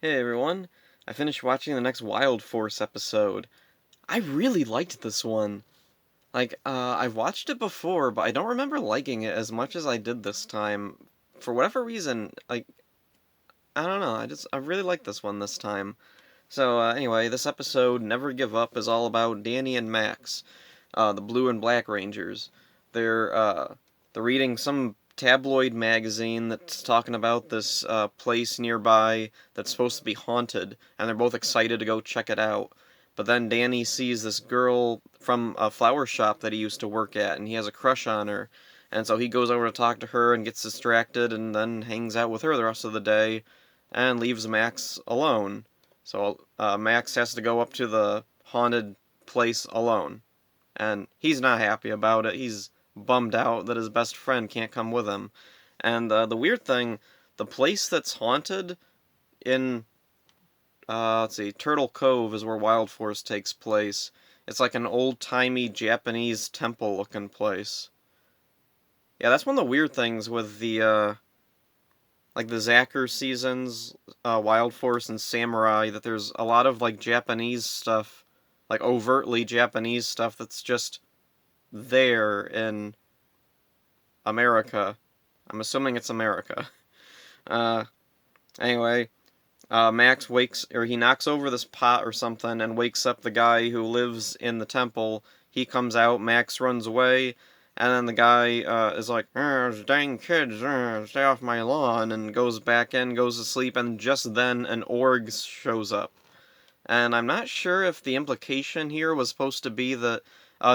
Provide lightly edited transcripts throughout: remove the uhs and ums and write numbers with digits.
Hey everyone, I finished watching the next Wild Force episode. I really liked this one. I've watched it before, but I don't remember liking it as much as I did this time. For whatever reason, I don't know, I really liked this one this time. Anyway, this episode, Never Give Up, is all about Danny and Max, the Blue and Black Rangers. They're, uh, they're reading some tabloid magazine that's talking about this, place nearby that's supposed to be haunted, and they're both excited to go check it out. But then Danny sees this girl from a flower shop that he used to work at, and he has a crush on her. And so he goes over to talk to her and gets distracted, and then hangs out with her the rest of the day, and leaves Max alone. Max has to go up to the haunted place alone, and he's not happy about it. He's bummed out that his best friend can't come with him. And the weird thing, the place that's haunted in, let's see, Turtle Cove is where Wild Force takes place. It's like an old-timey Japanese temple-looking place. Yeah, that's one of the weird things with the Zacker seasons, Wild Force and Samurai, that there's a lot of like Japanese stuff, like overtly Japanese stuff that's just there in America. I'm assuming it's America. Uh, anyway, Max wakes, or he knocks over this pot or something and wakes up the guy who lives in the temple. He comes out, Max runs away, and then the guy is like, dang kids, stay off my lawn, and goes back in, goes to sleep, and just then an org shows up. And I'm not sure if the implication here was supposed to be that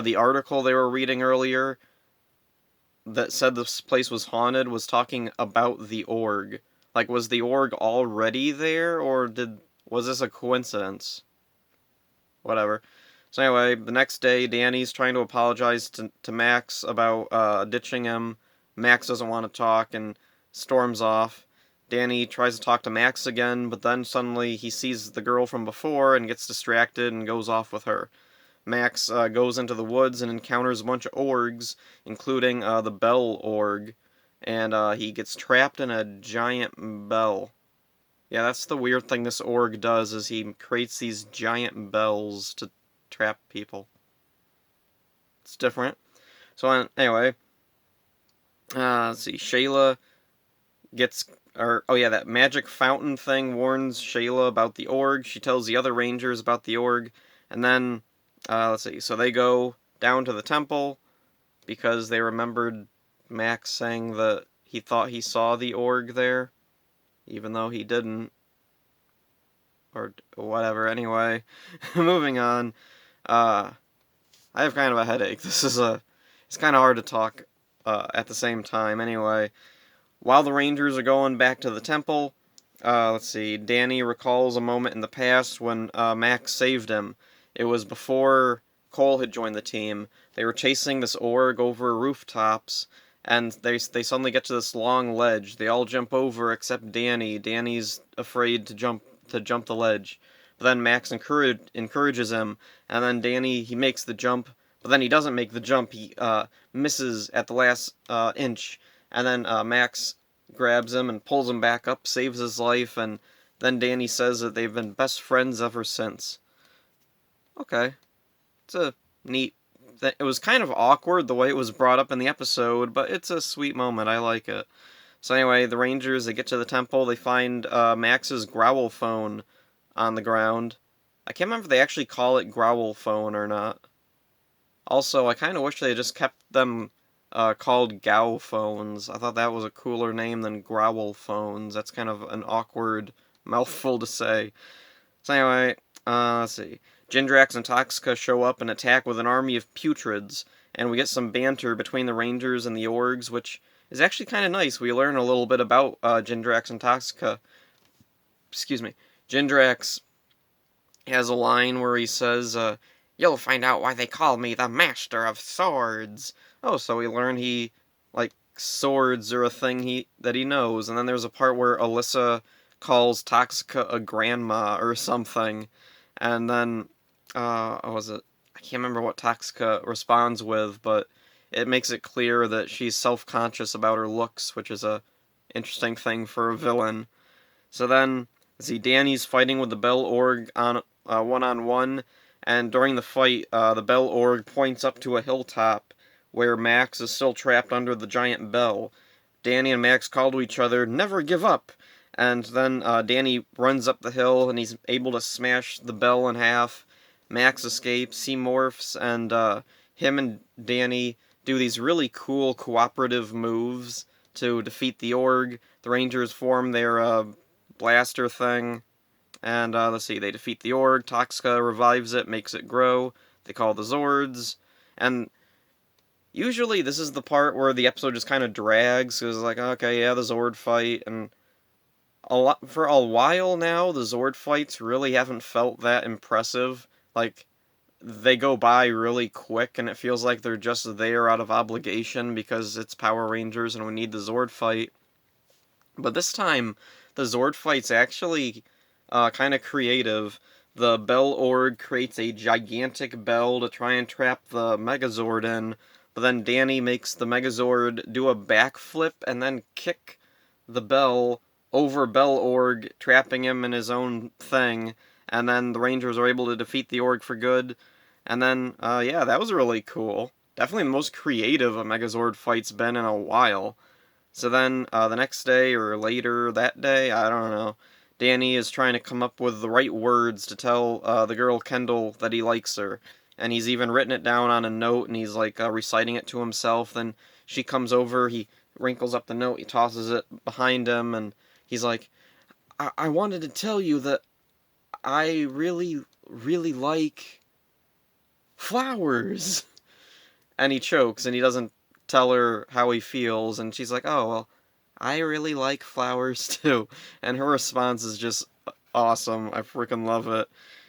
the article they were reading earlier that said this place was haunted was talking about the org. Like, was the org already there, or was this a coincidence? Whatever. So anyway, the next day, Danny's trying to apologize to Max about ditching him. Max doesn't want to talk and storms off. Danny tries to talk to Max again, but then suddenly he sees the girl from before and gets distracted and goes off with her. Max goes into the woods and encounters a bunch of orgs, including the Bell Org, and he gets trapped in a giant bell. Yeah, that's the weird thing this org does, is he creates these giant bells to trap people. It's different. Anyway, let's see, Shayla gets, that magic fountain thing warns Shayla about the org. She tells the other rangers about the org, and then let's see. So they go down to the temple because they remembered Max saying that he thought he saw the org there, even though he didn't. Or whatever. Anyway, moving on. I have kind of a headache. It's kind of hard to talk at the same time. Anyway, while the Rangers are going back to the temple, let's see. Danny recalls a moment in the past when Max saved him. It was before Cole had joined the team. They were chasing this org over rooftops, and they suddenly get to this long ledge. They all jump over except Danny. Danny's afraid to jump the ledge. But then Max encourages him, and then Danny, he makes the jump, but then he doesn't make the jump. He misses at the last inch, and then Max grabs him and pulls him back up, saves his life, and then Danny says that they've been best friends ever since. Okay, it's a neat. It was kind of awkward the way it was brought up in the episode, but it's a sweet moment. I like it. So anyway, the Rangers, they get to the temple. They find Max's growl phone on the ground. I can't remember if they actually call it growl phone or not. Also, I kind of wish they just kept them called Gow phones. I thought that was a cooler name than growl phones. That's kind of an awkward mouthful to say. So anyway, let's see. Jindrax and Toxica show up and attack with an army of putrids, and we get some banter between the Rangers and the Orgs, which is actually kind of nice. We learn a little bit about Jindrax and Toxica. Excuse me. Jindrax has a line where he says, "You'll find out why they call me the Master of Swords." Oh, so we learn swords are a thing that he knows. And then there's a part where Alyssa calls Toxica a grandma or something. And then, what was it? I can't remember what Toxica responds with, but it makes it clear that she's self-conscious about her looks, which is a interesting thing for a villain. So then See, Danny's fighting with the Bell Org on one-on-one, and during the fight, the Bell Org points up to a hilltop where Max is still trapped under the giant bell. Danny and Max call to each other, "Never give up!" And then Danny runs up the hill, and he's able to smash the bell in half. Max escapes, he morphs, and him and Danny do these really cool cooperative moves to defeat the Org. The Rangers form their blaster thing, and let's see, they defeat the Org. Toxca revives it, makes it grow. They call the Zords, and usually this is the part where the episode just kind of drags, because like, okay, yeah, the Zord fight, and for a while now, the Zord fights really haven't felt that impressive. Like, they go by really quick, and it feels like they're just there out of obligation because it's Power Rangers and we need the Zord fight. But this time, the Zord fight's actually kind of creative. The Bell Org creates a gigantic bell to try and trap the Megazord in, but then Danny makes the Megazord do a backflip and then kick the bell over Bell Org, trapping him in his own thing, and then the Rangers are able to defeat the Org for good. And then, yeah, that was really cool. Definitely the most creative a Megazord fight's been in a while. So then, the next day or later that day, I don't know, Danny is trying to come up with the right words to tell the girl Kendall that he likes her. And he's even written it down on a note, and he's like reciting it to himself. Then she comes over, he wrinkles up the note, he tosses it behind him, and he's like, I wanted to tell you that I really, really like flowers. And he chokes, and he doesn't tell her how he feels, and she's like, oh, well, I really like flowers too. And her response is just awesome. I freaking love it.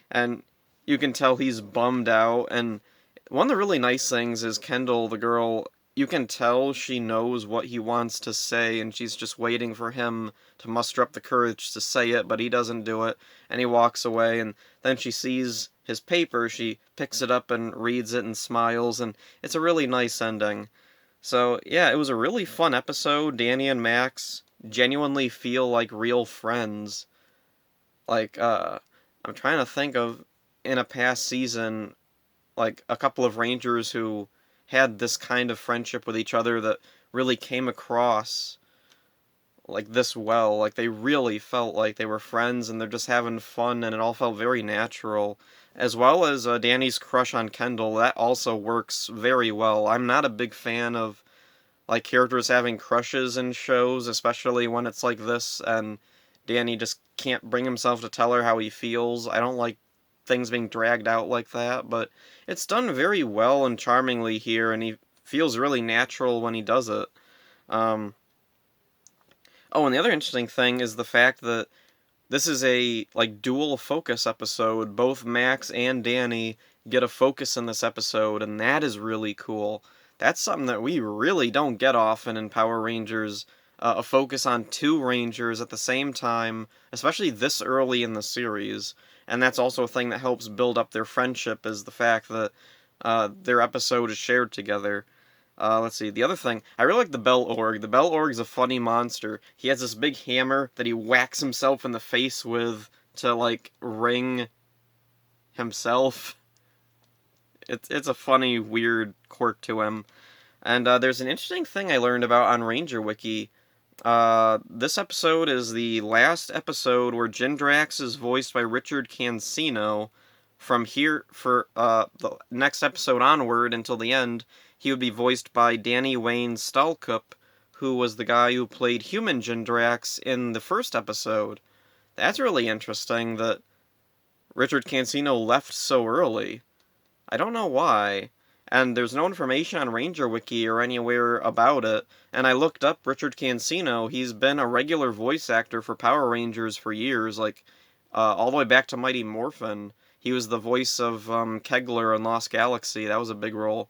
And you can tell he's bummed out. And one of the really nice things is Kendall, the girl, you can tell she knows what he wants to say, and she's just waiting for him to muster up the courage to say it, but he doesn't do it. And he walks away, and then she sees his paper, she picks it up and reads it and smiles, and it's a really nice ending. So, yeah, it was a really fun episode. Danny and Max genuinely feel like real friends. Like, I'm trying to think of, in a past season, like, a couple of Rangers who had this kind of friendship with each other that really came across like this well. Like, they really felt like they were friends and they're just having fun, and it all felt very natural. As well as Danny's crush on Kendall, that also works very well. I'm not a big fan of like characters having crushes in shows, especially when it's like this, and Danny just can't bring himself to tell her how he feels. I don't like things being dragged out like that, but it's done very well and charmingly here, and he feels really natural when he does it. Um, oh, and the other interesting thing is the fact that this is a like dual focus episode. Both Max and Danny get a focus in this episode, and that is really cool. That's something that we really don't get often in Power Rangers. A focus on two Rangers at the same time, especially this early in the series. And that's also a thing that helps build up their friendship, is the fact that their episode is shared together. Let's see. The other thing, I really like the Bell Org. The Bell Org's a funny monster. He has this big hammer that he whacks himself in the face with to, like, ring himself. It's a funny, weird quirk to him. And there's an interesting thing I learned about on Ranger Wiki. This episode is the last episode where Jindrax is voiced by Richard Cancino. From here, for the next episode onward until the end, he would be voiced by Danny Wayne Stalcup, who was the guy who played human Jindrax in the first episode. That's really interesting that Richard Cancino left so early. I don't know why. And there's no information on Ranger Wiki or anywhere about it. And I looked up Richard Cancino. He's been a regular voice actor for Power Rangers for years, like all the way back to Mighty Morphin. He was the voice of Kegler in Lost Galaxy. That was a big role.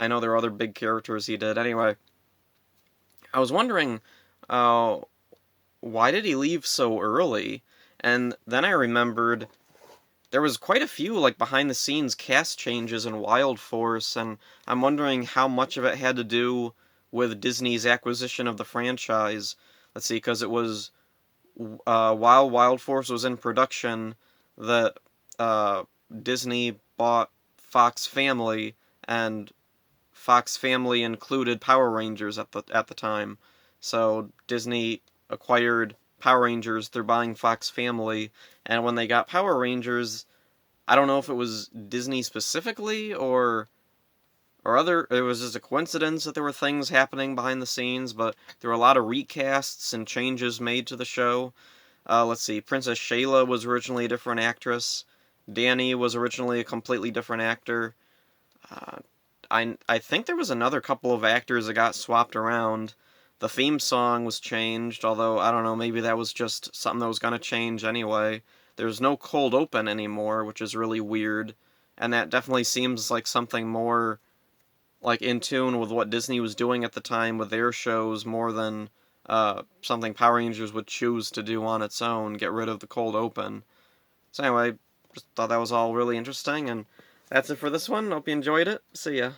I know there are other big characters he did. Anyway, I was wondering, uh, why did he leave so early? And then I remembered there was quite a few like behind the scenes cast changes in Wild Force, and I'm wondering how much of it had to do with Disney's acquisition of the franchise. Let's see, because it was while Wild Force was in production, the Disney bought Fox Family, and Fox Family included Power Rangers at the time. So Disney acquired Power Rangers through buying Fox Family, and when they got Power Rangers, I don't know if it was Disney specifically or other, it was just a coincidence that there were things happening behind the scenes, but there were a lot of recasts and changes made to the show. Let's see, Princess Shayla was originally a different actress. Danny was originally a completely different actor. Uh, I think there was another couple of actors that got swapped around. The theme song was changed, although I don't know, maybe that was just something that was going to change anyway. There's no cold open anymore, which is really weird, and that definitely seems like something more like in tune with what Disney was doing at the time with their shows more than something Power Rangers would choose to do on its own, get rid of the cold open. So anyway, just thought that was all really interesting, and that's it for this one. Hope you enjoyed it. See ya.